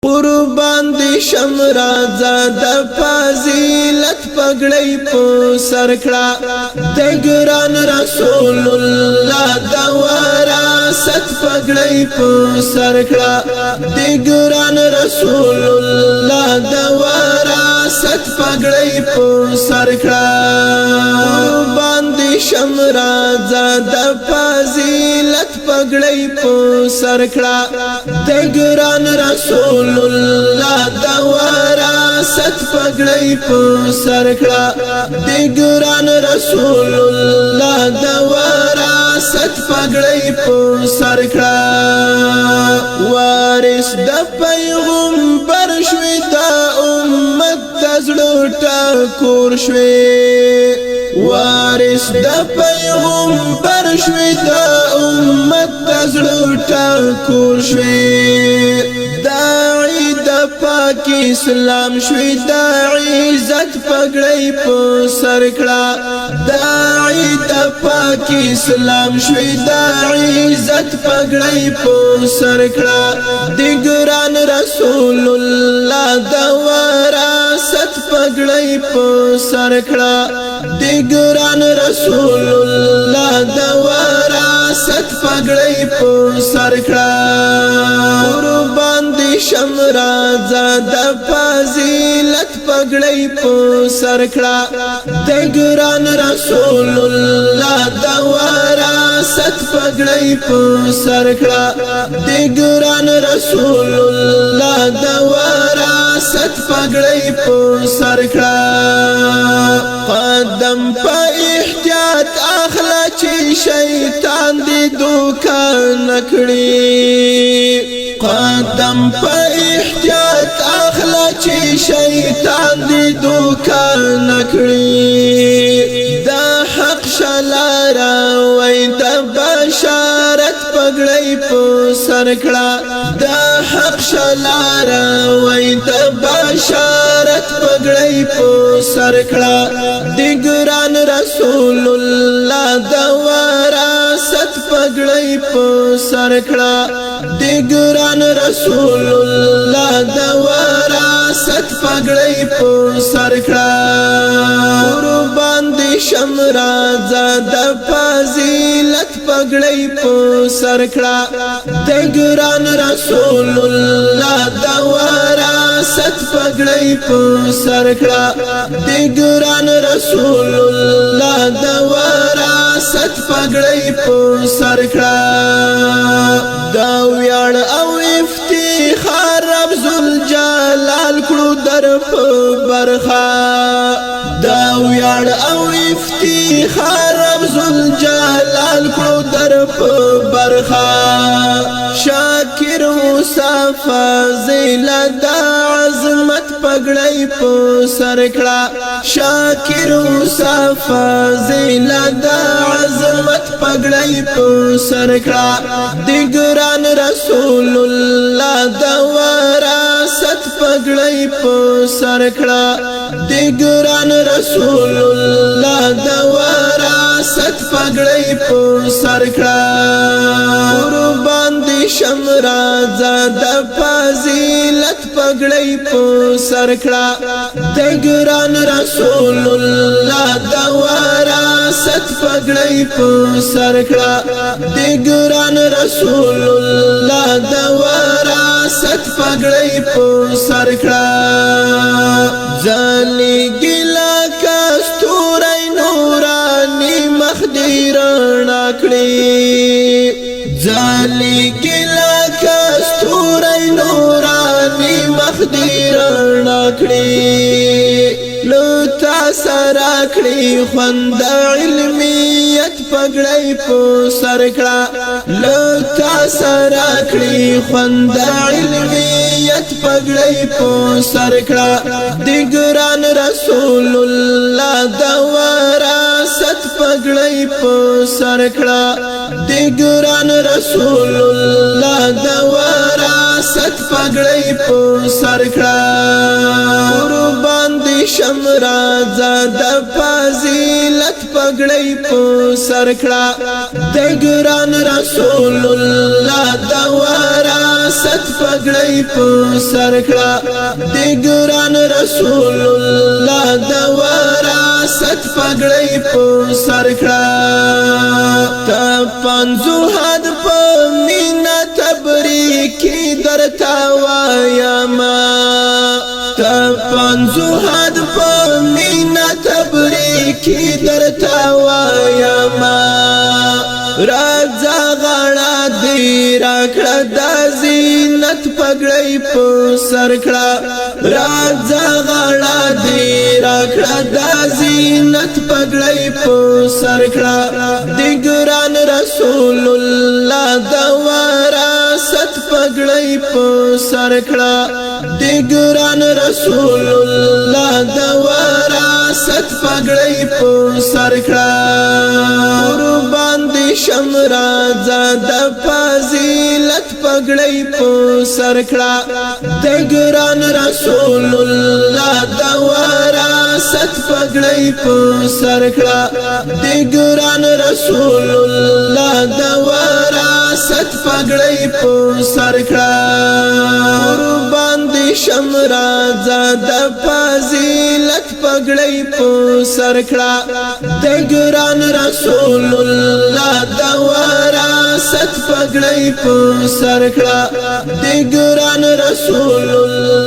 قربان دی شم رازا د فضیلت پګړی په سر کړه د ګران رسول الله د وراثت پګړی په سر کړه د ګران رسول الله د وراثت پګړی په سر کړه قربان دی شم رازا د فضیلت پګړی په سر کړه د ګران رسول الله د وراثت پګړی په سر کړه د ګران رسول الله د وراثت پګړی په سر کړه وارث د پیغمبر شوی د امت تزړه ټکور شوی وارث د پیغمبر شوی د امت تزړه ټکور شوی داعی د پاک اسلام شوی د عزت پګړی په سر کړه داعی د پاک اسلام شوی د عزت پګړی په سر کړه د ګران رسول الله د وراثت پګړی په سر کړه د ګران رسول الله د وراثت پګړی په سر کړه قربان دی شم رازا د فضیلت پګړی په سر کړه د ګران رسول الله د وراثت پګړی په سر کړه د ګران رسول الله د وراثت پګړی په سر کړه قدم په احتیاط اخلا چې شیطان دې دوکا نکړي قدم په احتیاط اخلا چې شیطان دې دوکا نکړي دا حق شلارا وای د بشارت پګړی په سر کړه دا حق شلارا وای د بشارت پګړی په سر کړه د ګران رسول الله د وراثت پګړی په سر کړه د ګران رسول الله د وراثت پګړی په سر کړه قربان دی شم رازا د فضیلت پګړی په سر کړه د ګران رسول الله د وراثت پګړی په سر کړه د ګران رسول الله د وراثت پګړی په سر کړه دا ویاړ او افتخار رب ذوالجلال کړو در په برخه دا ویاړ او افتخار رب ذوالجلال کړو در په برخه شاکر مصطفی زیلا د عظمت پګړی په سر کړه شاکر مصطفی زیلا د عظمت پګړی په سر کړه د ګران رسول الله د وراثت پګړی په سر کړه د ګران رسول الله د وراثت پګړی په سر کړه قربان دی شم رازا د فضیلت پګړی په سر کړه د ګران رسول الله د وراثت پګړی په سر کړه د ګران رسول الله د وراثت پګړی په سر کړه ځلې ګلا کستورای نورانی مخدیر نکړي ځلې ګلا کستورای نورانی مخدیر نکړي لتا سره کړی خوند علمیت پګړی په سر کړه لتا سره کړی خوند علمیت پګړی په سر کړه د ګران رسول الله د وراثت پګړی په سر کړه د ګران رسول الله د وراثت پګړی په سر کړه قربان دی شم رازا د فضیلت پګړی په سر کړه د ګران رسول الله د وراثت وراثت پګړی په سر کړه د ګران رسول الله د وراثت پګړی په سر کړه ته پنځو حد په مینا تبریکی درتا وایم ته پنځو حد په مینا تبریکی درتا وایم راځه غاړه دې راکړه د زینت پګړی په سر کړه راځه غاړه دې راکړه د زینت پګړی په سر کړه د ګران رسول الله د وراثت پګړی په سر کړه د ګران رسول الله د وراثت پګړی په سر کړه قربان دي شمرا زاد فضیلت پګړی په سر کړه د ګران رسول الله د وراثت پګړی په سر کړه د ګران رسول الله د وراثت پګړی په سر کړه قربان دي شمرا زاد فضیلت پګړی په سر کړه د ګران رسول الله د وراثت پګړی په سر کړه د ګران رسول الله